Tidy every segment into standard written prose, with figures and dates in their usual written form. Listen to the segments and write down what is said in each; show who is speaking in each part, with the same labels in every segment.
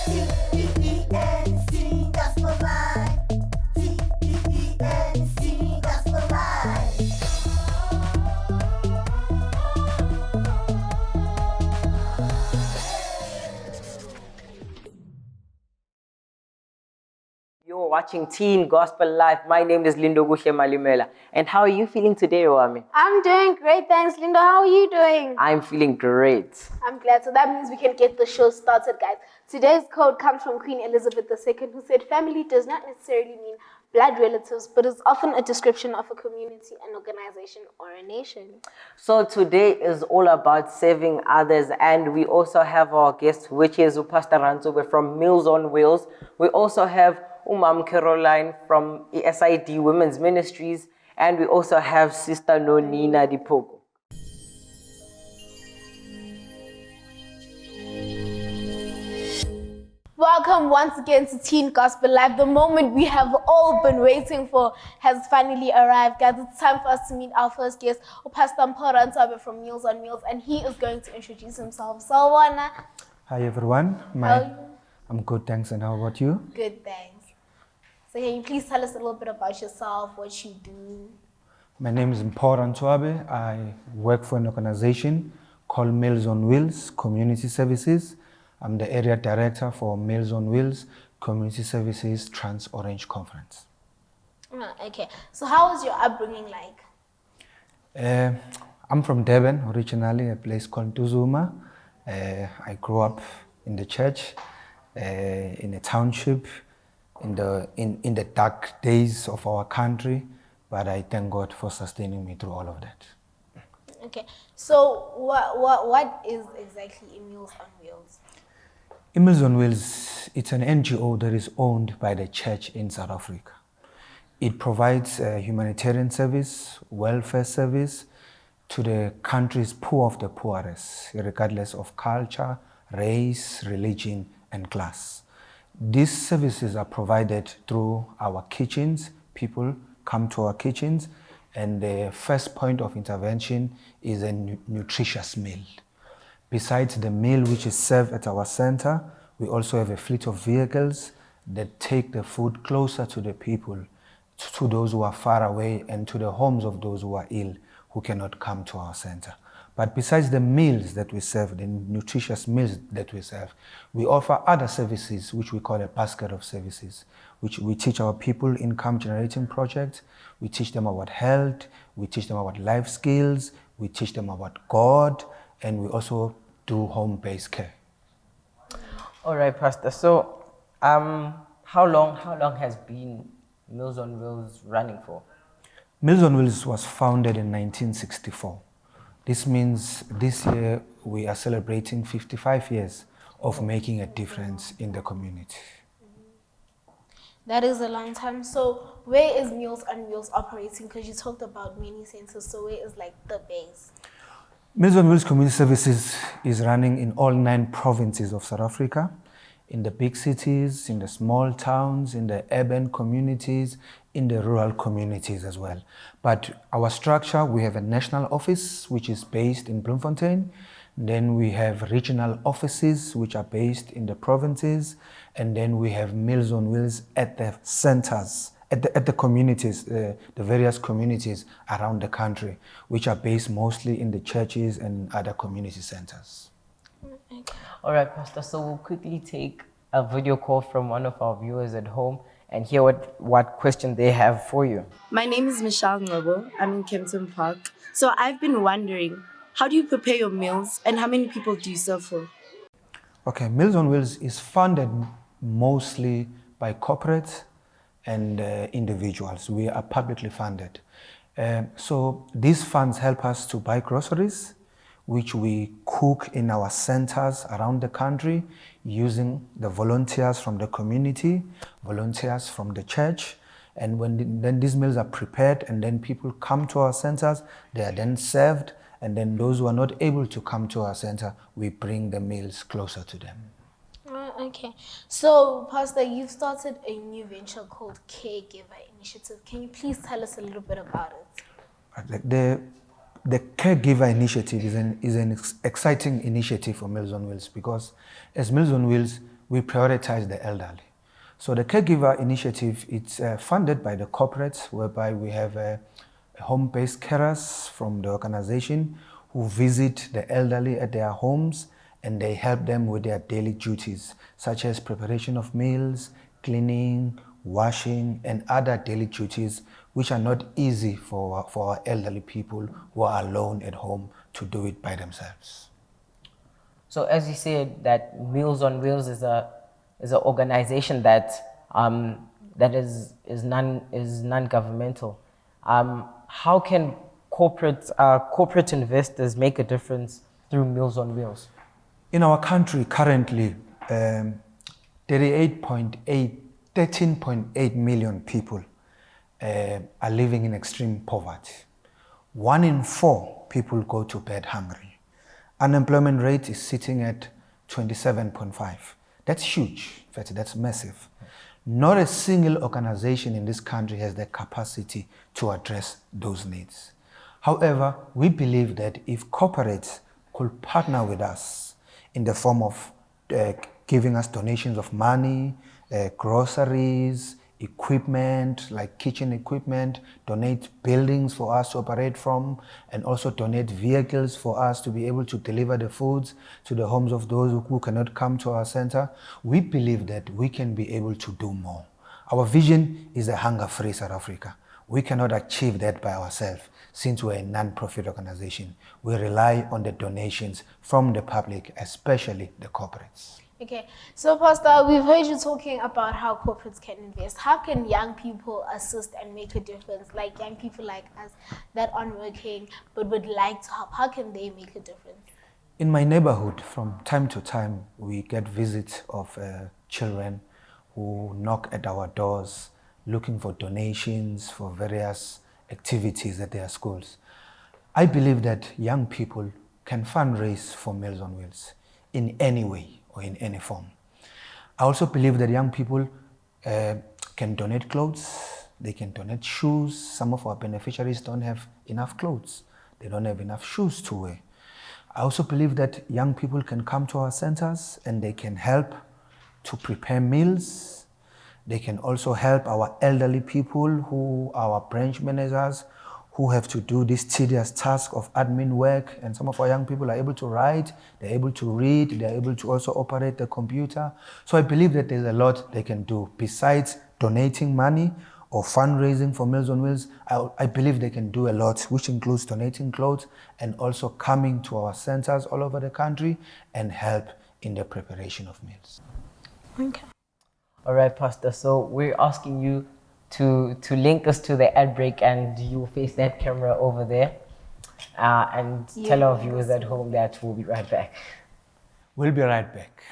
Speaker 1: TENC Gospel Live. TENC Gospel Live.
Speaker 2: You're watching Teen Gospel Live. My name is Lindo Gushe Malimela. And how are you feeling today, Wami?
Speaker 3: I'm doing great, thanks, Linda. How are you doing?
Speaker 2: I'm feeling great.
Speaker 3: I'm glad. So that means we can get the show started, guys. Today's quote comes from Queen Elizabeth II, who said, "Family does not necessarily mean blood relatives, but is often a description of a community, an organization, or a nation."
Speaker 2: So today is all about serving others, and we also have our guest, which is Pastor Ranzobe from Meals on Wheels. We also have Umam Caroline from ESID Women's Ministries, and we also have Sister Nonina Dipogo.
Speaker 3: Welcome once again to Teen Gospel Live. The moment we have all been waiting for has finally arrived, guys. It's time for us to meet our first guest, Pastor Mpho Ranzobe from Meals on Wheels, and he is going to introduce himself. So, Wana.
Speaker 4: Hi everyone.
Speaker 3: How are you?
Speaker 4: I'm good, thanks. And how about you?
Speaker 3: Good, thanks. So can you please tell us a little bit about yourself, what you do?
Speaker 4: My name is Mpho Ranzobe. I work for an organization called Meals on Wheels Community Services. I'm the area director for Meals on Wheels Community Services Trans Orange Conference.
Speaker 3: Okay, so how was your upbringing like?
Speaker 4: I'm from Durban originally, a place called Tuzuma. I grew up in the church, in a township, in the dark days of our country, but I thank God for sustaining me through all of that.
Speaker 3: Okay, so what is exactly Meals on Wheels?
Speaker 4: Meals on Wheels, it's an NGO that is owned by the church in South Africa. It provides humanitarian service, welfare service to the country's poor of the poorest, regardless of culture, race, religion, and class. These services are provided through our kitchens. People come to our kitchens, and the first point of intervention is a nutritious meal. Besides the meal which is served at our center, we also have a fleet of vehicles that take the food closer to the people, to those who are far away, and to the homes of those who are ill, who cannot come to our center. But besides the meals that we serve, the nutritious meals that we serve, we offer other services which we call a basket of services, which we teach our people income generating projects. We teach them about health, we teach them about life skills, we teach them about God, and we also do home-based care.
Speaker 2: All right, Pastor. So, how long has been Meals on Wheels running for?
Speaker 4: Meals on Wheels was founded in 1964. This means this year we are celebrating 55 years of making a difference in the community.
Speaker 3: That is a long time. So where is Meals on Wheels operating? Because you talked about many centers, so where is like the base?
Speaker 4: Meals on Wheels Community Services is running in all 9 provinces of South Africa, in the big cities, in the small towns, in the urban communities, in the rural communities as well. But our structure, we have a national office which is based in Bloemfontein. Then we have regional offices which are based in the provinces. And then we have Meals on Wheels at the centers, at the communities, the various communities around the country, which are based mostly in the churches and other community centers.
Speaker 3: Okay.
Speaker 2: All right, Pastor. So we'll quickly take a video call from one of our viewers at home and hear what question they have for you.
Speaker 5: My name is Michelle Ngobo. I'm in Kempton Park. So I've been wondering, how do you prepare your meals and how many people do you serve for?
Speaker 4: Okay, Meals on Wheels is funded mostly by corporates and individuals. We are publicly funded. So these funds help us to buy groceries, which we cook in our centers around the country using the volunteers from the community, volunteers from the church. And then these meals are prepared and then people come to our centers, they are then served, and then those who are not able to come to our center, we bring the meals closer to them.
Speaker 3: Okay. So, Pastor, you've started a new venture called Caregiver Initiative. Can you please tell us a little bit about it?
Speaker 4: The Caregiver Initiative is an exciting initiative for Meals on Wheels because as Meals on Wheels, we prioritize the elderly. So the caregiver initiative, it's funded by the corporates, whereby we have home-based carers from the organization who visit the elderly at their homes, and they help them with their daily duties, such as preparation of meals, cleaning, washing, and other daily duties, which are not easy for our elderly people who are alone at home to do it by themselves.
Speaker 2: So as you said, that Meals on Wheels is an organization that is non-governmental. How can corporate investors make a difference through Meals on Wheels?
Speaker 4: In our country currently, 13.8 million people are living in extreme poverty. 1 in 4 people go to bed hungry. Unemployment rate is sitting at 27.5. That's huge. In fact, that's massive. Not a single organization in this country has the capacity to address those needs. However, we believe that if corporates could partner with us in the form of giving us donations of money, groceries, equipment, like kitchen equipment, donate buildings for us to operate from, and also donate vehicles for us to be able to deliver the foods to the homes of those who cannot come to our center, we believe that we can be able to do more. Our vision is a hunger-free South Africa. We cannot achieve that by ourselves since we're a non-profit organization. We rely on the donations from the public, especially the corporates.
Speaker 3: Okay, so Pastor, we've heard you talking about how corporates can invest. How can young people assist and make a difference? Like young people like us that aren't working but would like to help, how can they make a difference?
Speaker 4: In my neighborhood, from time to time, we get visits of children who knock at our doors looking for donations for various activities at their schools. I believe that young people can fundraise for Meals on Wheels in any way or in any form. I also believe that young people can donate clothes, they can donate shoes. Some of our beneficiaries don't have enough clothes, they don't have enough shoes to wear. I also believe that young people can come to our centers and they can help to prepare meals. They can also help our elderly people who are our branch managers who have to do this tedious task of admin work, and some of our young people are able to write, they're able to read, they're able to also operate the computer. So I believe that there's a lot they can do. Besides donating money or fundraising for Meals on Wheels, I believe they can do a lot, which includes donating clothes and also coming to our centers all over the country and help in the preparation of meals.
Speaker 3: Okay.
Speaker 2: All right, Pastor. So we're asking you to link us to the ad break, and you face that camera over there, and tell our viewers at home that we'll be right back.
Speaker 4: We'll be right back.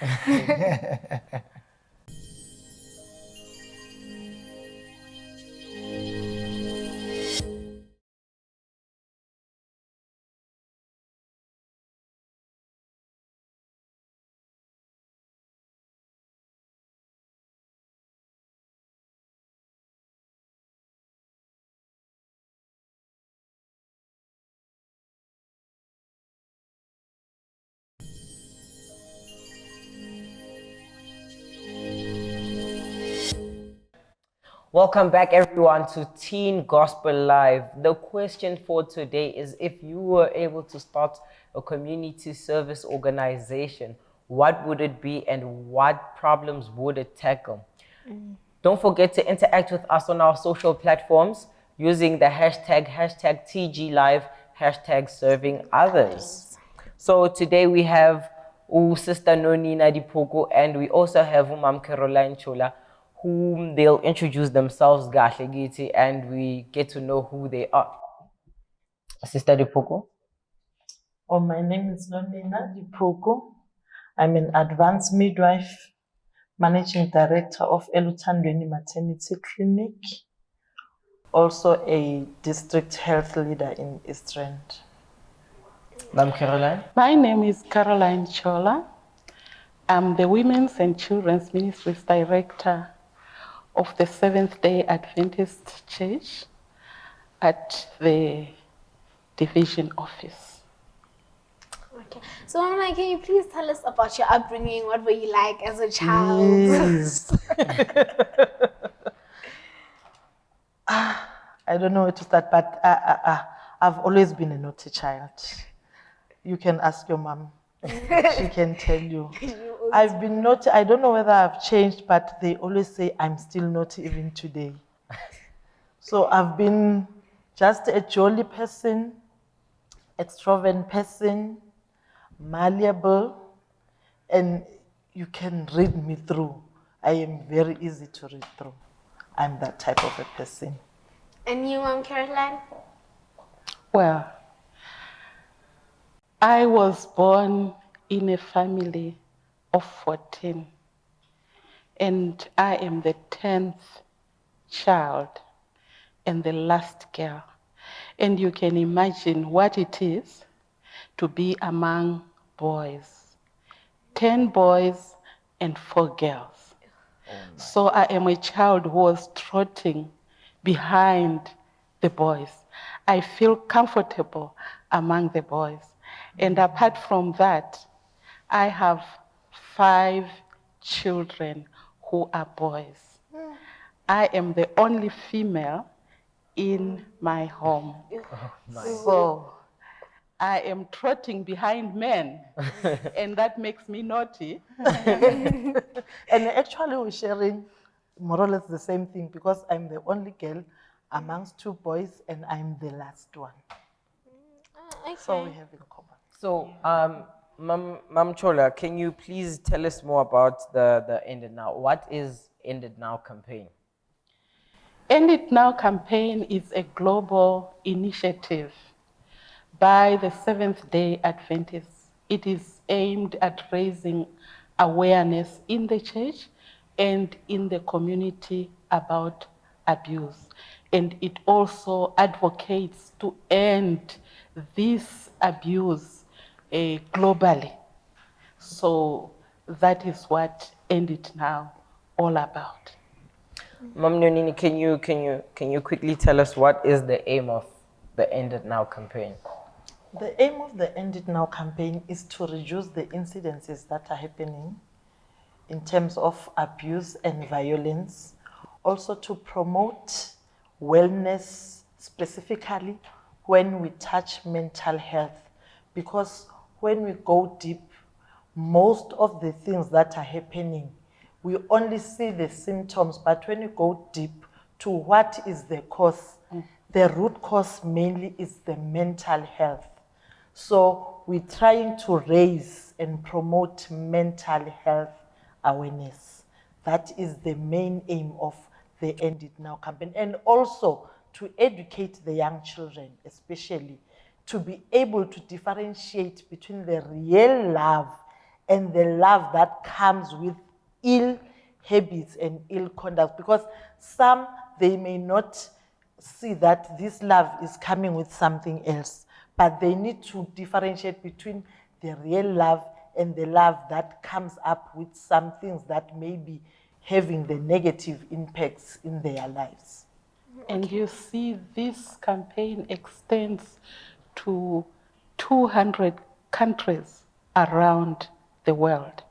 Speaker 2: Welcome back, everyone, to Teen Gospel Live. The question for today is, if you were able to start a community service organization, what would it be and what problems would it tackle? Don't forget to interact with us on our social platforms using the hashtag #TGLive, #serving others. So today we have Sister Nonina Dipoko, and we also have Ma'am Caroline Chola, whom they'll introduce themselves, Gashegiti, and we get to know who they are. Sister Dipoko?
Speaker 6: Oh, my name is Nonina Dipoko. I'm an advanced midwife, managing director of Eluthandweni Maternity Clinic, also a district health leader in East Rand.
Speaker 2: Ma'am Caroline?
Speaker 7: My name is Caroline Chola. I'm the Women's and Children's Ministries Director of the Seventh-day Adventist Church at the division office.
Speaker 3: Okay. So I'm like, can you please tell us about your upbringing? What were you like as a child?
Speaker 6: Yes. I don't know where to start, but I've always been a naughty child. You can ask your mom. She can tell you. I've been naughty. I don't know whether I've changed, but they always say I'm still naughty even today. So I've been just a jolly person, extrovert person, malleable, and you can read me through. I am very easy to read through. I'm that type of a person.
Speaker 3: And you, Mom Caroline?
Speaker 7: Well, I was born in a family of 14, and I am the 10th child and the last girl. And you can imagine what it is to be among boys. 10 boys and 4 girls. So I am a child who was trotting behind the boys. I feel comfortable among the boys. And apart from that, I have 5 children who are boys. I am the only female in my home. So I am trotting behind men, and that makes me naughty.
Speaker 6: And actually, we're sharing more or less the same thing because I'm the only girl amongst 2 boys and I'm the last one.
Speaker 3: Okay.
Speaker 6: So we have in common.
Speaker 2: So, Mam Chola, can you please tell us more about the End It Now? What is End It Now campaign?
Speaker 7: End It Now campaign is a global initiative by the Seventh-day Adventists. It is aimed at raising awareness in the church and in the community about abuse. And it also advocates to end this abuse globally. So that is what End It Now all about.
Speaker 2: Mam Nonini, can you quickly tell us what is the aim of the End It Now campaign?
Speaker 6: The aim of the End It Now campaign is to reduce the incidences that are happening in terms of abuse and violence, also to promote wellness specifically when we touch mental health, because when we go deep, most of the things that are happening, we only see the symptoms, but when you go deep to what is the cause, the root cause mainly is the mental health. So we're trying to raise and promote mental health awareness. That is the main aim of the End It Now campaign. And also to educate the young children, especially, to be able to differentiate between the real love and the love that comes with ill habits and ill conduct. Because some, they may not see that this love is coming with something else, but they need to differentiate between the real love and the love that comes up with some things that may be having the negative impacts in their lives.
Speaker 7: And you see, this campaign extends to 200 countries around the world.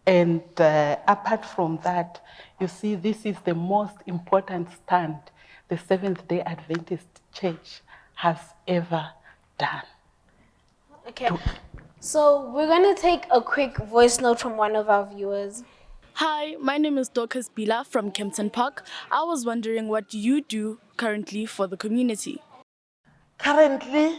Speaker 7: And apart from that, you see, this is the most important stand the Seventh-day Adventist Church has ever done.
Speaker 3: Okay. So we're going to take a quick voice note from one of our viewers.
Speaker 8: Hi, my name is Dorcas Bila from Kempton Park. I was wondering what you do currently for the community.
Speaker 6: Currently,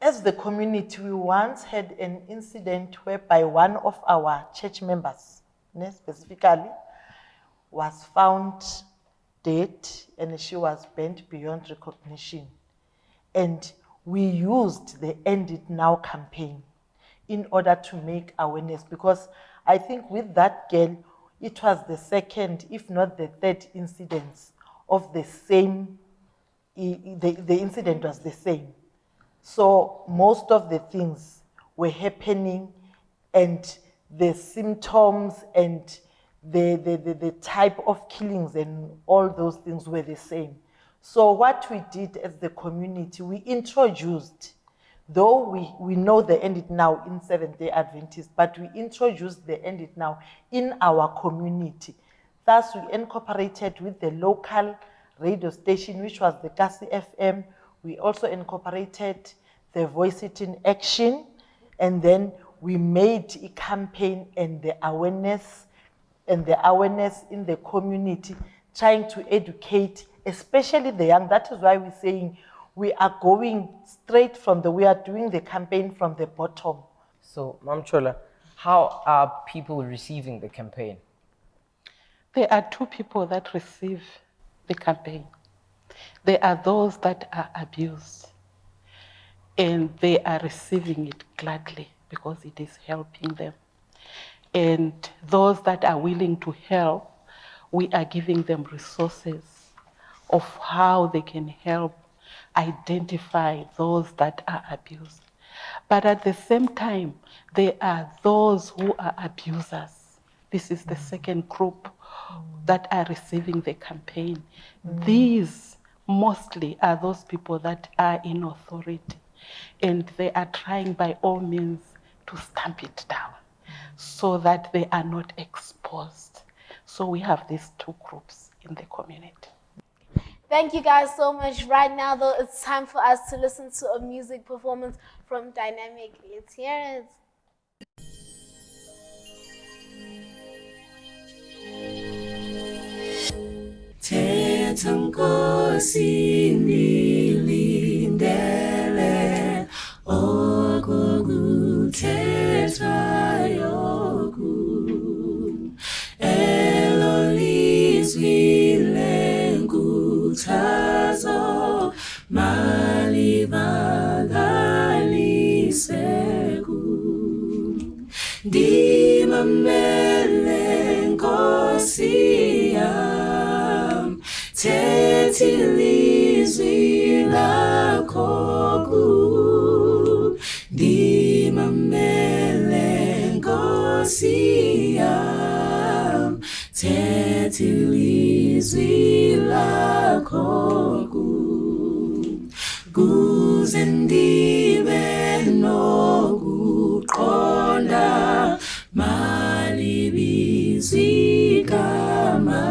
Speaker 6: as the community, we once had an incident whereby one of our church members, specifically, was found dead and she was bent beyond recognition. And we used the End It Now campaign in order to make awareness, because I think with that girl, it was the second, if not the third incidence of the same, the incident was the same. So most of the things were happening and the symptoms and the type of killings and all those things were the same. So what we did as the community, we introduced Though we know the End It Now in Seventh-day Adventist, but we introduced the End It Now in our community. Thus, we incorporated with the local radio station, which was the Kasi FM. We also incorporated the Voice It in Action, and then we made a campaign and the awareness in the community, trying to educate, especially the young. That is why we're saying we are going straight we are doing the campaign from the bottom.
Speaker 2: So, Mam Chola, how are people receiving the campaign?
Speaker 7: There are two people that receive the campaign. There are those that are abused, and they are receiving it gladly because it is helping them. And those that are willing to help, we are giving them resources of how they can help identify those that are abused. But at the same time, there are those who are abusers. This is the second group that are receiving the campaign. These mostly are those people that are in authority, and they are trying by all means to stamp it down so that they are not exposed. So we have these two groups in the community.
Speaker 3: Thank you guys so much. Right now, though, it's time for us to listen to a music performance from Dynamic. Let's hear it.
Speaker 9: Thetha Nkosi nilindele okokuthethayo kum elo lizwi lenkuthazo malivakalise kum ndimamele Nkosi yam thethi ilizwi lakho kum ndimamele Nkosi yam thethi ilizwi lakho kum kuze ndibe nokuqonda malibizwi igama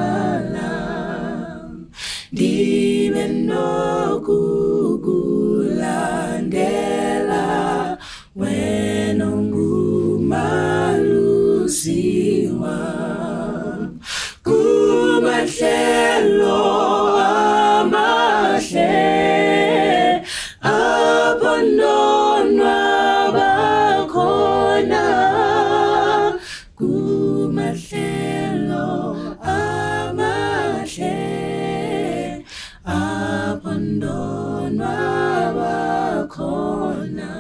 Speaker 9: lam ndibe nokukulandela wena ungumalusi wam kumahlelo amahle abononwaba khona kumahlelo amahle abononwaba khona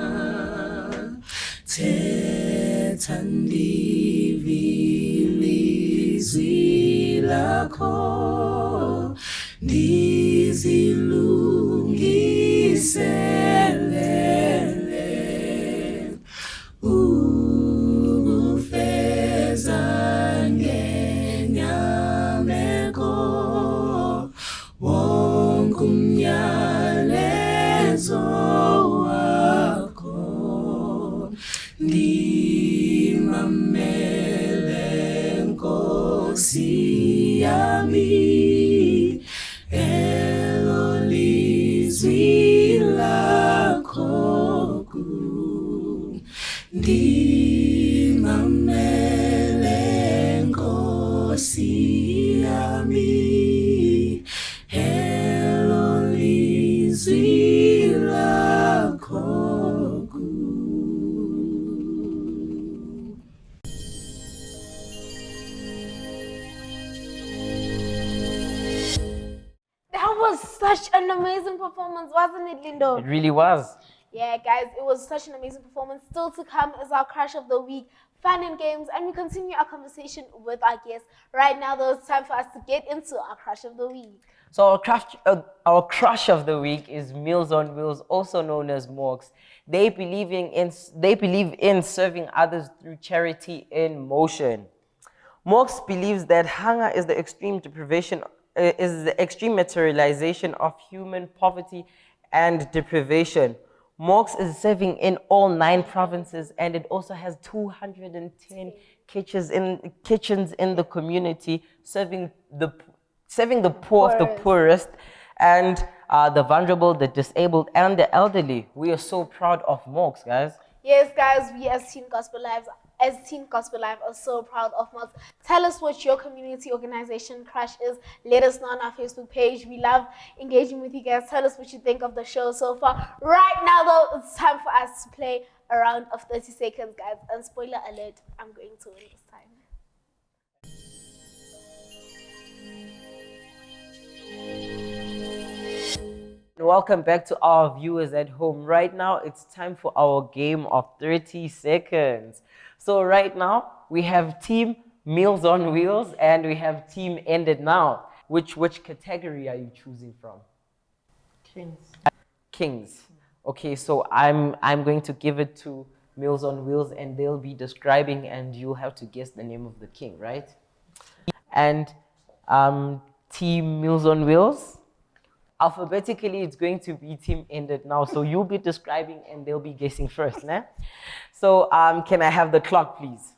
Speaker 9: thetha ndivilizwi lakho ndizilungiselele ukufeza ngenyameko wonke umyalezo wakho ndimamele Nkosi yami elo lizwi lakho kum ndimamele Nkosi yami elo lizwi lakho kum.
Speaker 3: That was such an amazing performance, wasn't it, Lindo?
Speaker 2: It really was.
Speaker 3: Yeah, guys, it was such an amazing performance. Still to come is our Crush of the Week, fun and games, and we continue our conversation with our guests. Right now, though, it's time for us to get into our Crush of the Week.
Speaker 2: So our crush of the week is Meals on Wheels, also known as Morgs. They believe in serving others through charity in motion. Morgs believes that hunger is the extreme materialization of human poverty and deprivation. MOX is serving in all 9 provinces, and it also has 210 kitchens in the community, serving the poor of the poorest, and the vulnerable, the disabled, and the elderly. We are so proud of MOX, guys.
Speaker 3: Yes, guys, we as Teen Gospel Live are so proud of MOX. Tell us what your community organization crush is. Let us know on our Facebook page. We love engaging with you guys. Tell us what you think of the show so far. Right now, though, it's time for us to play a round of 30 seconds, guys. And spoiler alert, I'm going to win this time.
Speaker 2: Welcome back to our viewers at home. Right now, it's time for our game of 30 seconds. So right now, we have Team Meals on Wheels and we have Team Ended Now. Which category are you choosing from? Kings. Okay, so I'm going to give it to Meals on Wheels and they'll be describing and you'll have to guess the name of the king, right? And Team Meals on Wheels, alphabetically, it's going to be Team Ended Now. So you'll be describing and they'll be guessing first, né? So can I have the clock, please?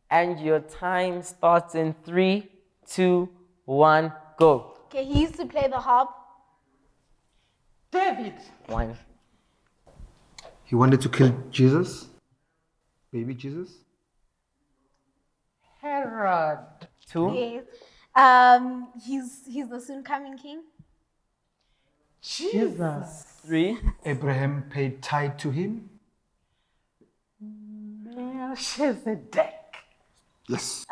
Speaker 2: And your time starts in 3, 2, 1, go.
Speaker 3: Okay, he used to play the harp.
Speaker 7: David.
Speaker 2: 1.
Speaker 4: He wanted to kill Jesus, baby Jesus.
Speaker 7: Herod.
Speaker 2: 2.
Speaker 3: Yes. He's the soon coming king.
Speaker 7: Jesus.
Speaker 2: 3.
Speaker 4: Abraham paid tithe to him.
Speaker 7: Melchizedek.
Speaker 4: Yes.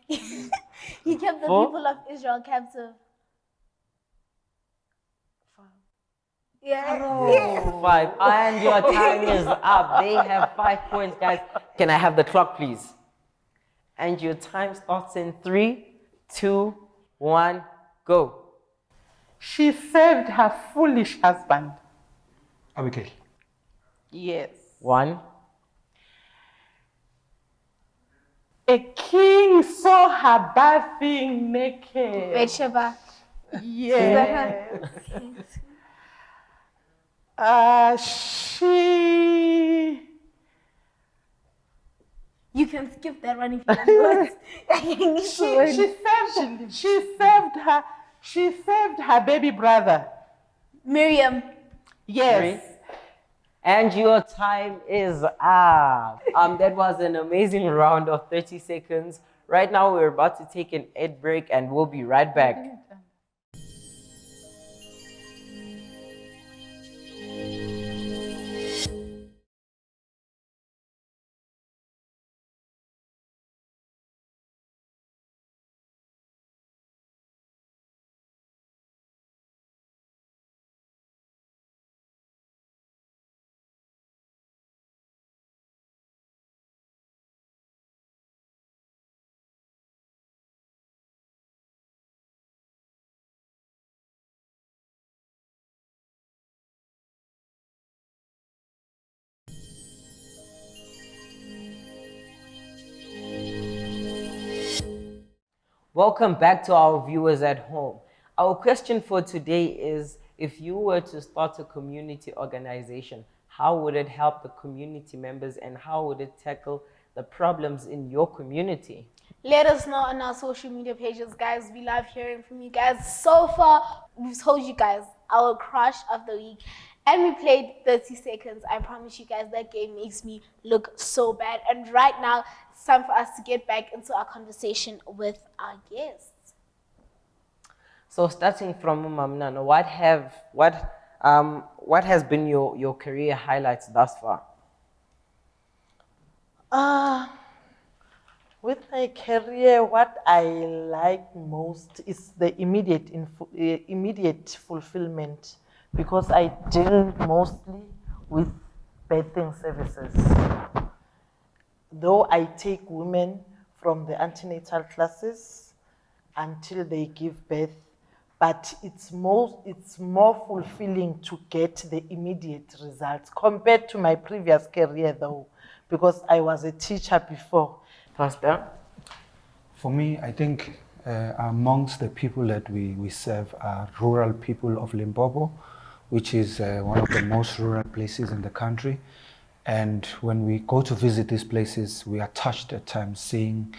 Speaker 3: He kept the
Speaker 2: 4.
Speaker 3: people of Israel captive. 5. Yeah.
Speaker 2: 5. And your time is up. They have 5 points, guys. Can I have the clock, please? And your time starts in 3, 2, 1, go.
Speaker 7: She saved her foolish husband.
Speaker 4: Abigail.
Speaker 7: Yes.
Speaker 2: 1.
Speaker 7: A king saw her bathing naked.
Speaker 3: Bathsheba.
Speaker 7: Yes. She.
Speaker 3: You can skip that one if you want.
Speaker 7: She saved her baby brother.
Speaker 3: Miriam.
Speaker 7: Yes.
Speaker 2: 3. And your time is up. That was an amazing round of 30 seconds. Right now, we're about to take an ad break and we'll be right back. Welcome back to our viewers at home. Our question for today is, if you were to start a community organization, how would it help the community members and how would it tackle the problems in your community?
Speaker 3: Let us know on our social media pages, guys. We love hearing from you guys. So far, we've told you guys our crush of the week. And we played 30 seconds. I promise you guys that game makes me look so bad. And right now, it's time for us to get back into our conversation with our guests.
Speaker 2: So starting from Mamnano, what has been your career highlights thus far?
Speaker 6: With my career, what I like most is the immediate fulfillment, because I deal mostly with birthing services. Though I take women from the antenatal classes until they give birth, but it's more fulfilling to get the immediate results compared to my previous career, though, because I was a teacher before.
Speaker 2: Pastor?
Speaker 4: For me, I think amongst the people that we serve are rural people of Limpopo, which is one of the most rural places in the country. And when we go to visit these places, we are touched at times seeing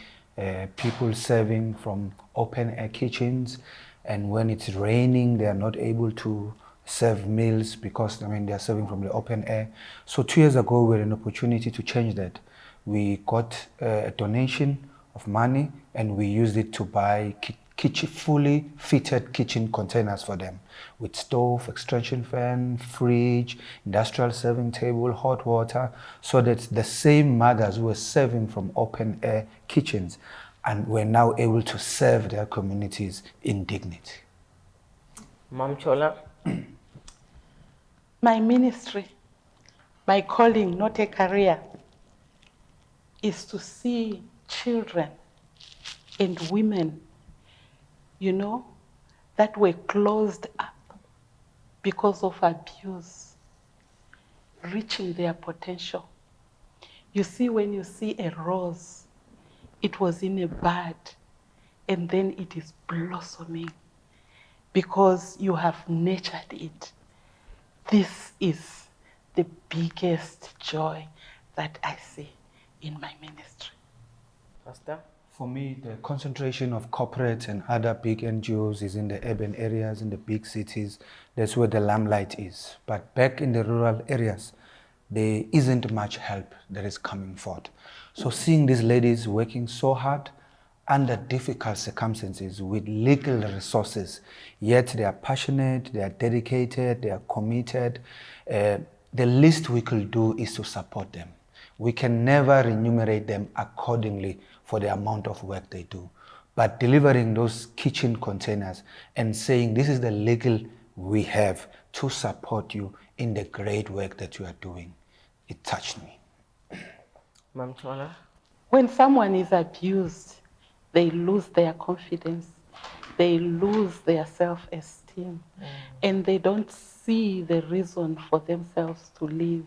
Speaker 4: people serving from open air kitchens. And when it's raining, they are not able to serve meals because they are serving from the open air. So 2 years ago, we had an opportunity to change that. We got a donation of money and we used it to buy fully fitted kitchen containers for them with stove, extension fan, fridge, industrial serving table, hot water, so that the same mothers who were serving from open air kitchens and were now able to serve their communities in dignity.
Speaker 2: Mom Chola?
Speaker 7: My ministry, my calling, not a career, is to see children and women, that were closed up because of abuse, reaching their potential. You see, when you see a rose, it was in a bud, and then it is blossoming because you have nurtured it. This is the biggest joy that I see in my ministry.
Speaker 2: Pastor?
Speaker 4: For me, the concentration of corporates and other big NGOs is in the urban areas, in the big cities. That's where the limelight is. But back in the rural areas, there isn't much help that is coming forth. So seeing these ladies working so hard under difficult circumstances with little resources, yet they are passionate, they are dedicated, they are committed, the least we could do is to support them. We can never remunerate them accordingly for the amount of work they do. But delivering those kitchen containers and saying, this is the legal we have to support you in the great work that you are doing, it touched me.
Speaker 2: Ma'am Chola?
Speaker 7: When someone is abused, they lose their confidence, they lose their self-esteem, and they don't see the reason for themselves to live.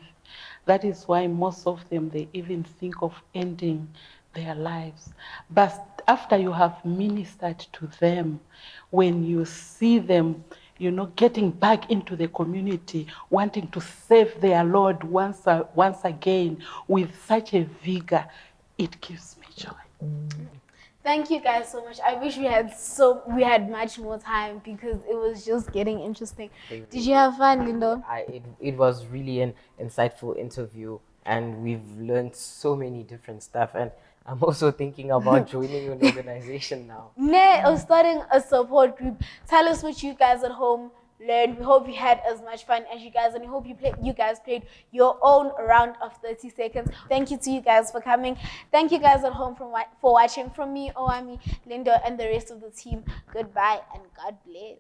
Speaker 7: That is why most of them, they even think of ending their lives. But after you have ministered to them, when you see them, getting back into the community, wanting to serve their Lord once again with such a vigor, it gives me joy.
Speaker 3: Thank you guys so much. I wish we had much more time because it was just getting interesting. Did you have fun, Lindo?
Speaker 2: It was really an insightful interview, and we've learned so many different stuff. And I'm also thinking about joining an organization now.
Speaker 3: Or starting a support group. Tell us what you guys at home learned. We hope you had as much fun as you guys, and we hope you guys played your own round of 30 seconds. Thank you to you guys for coming. Thank you guys at home for watching. From me, Owami, Linda, and the rest of the team, goodbye and God bless.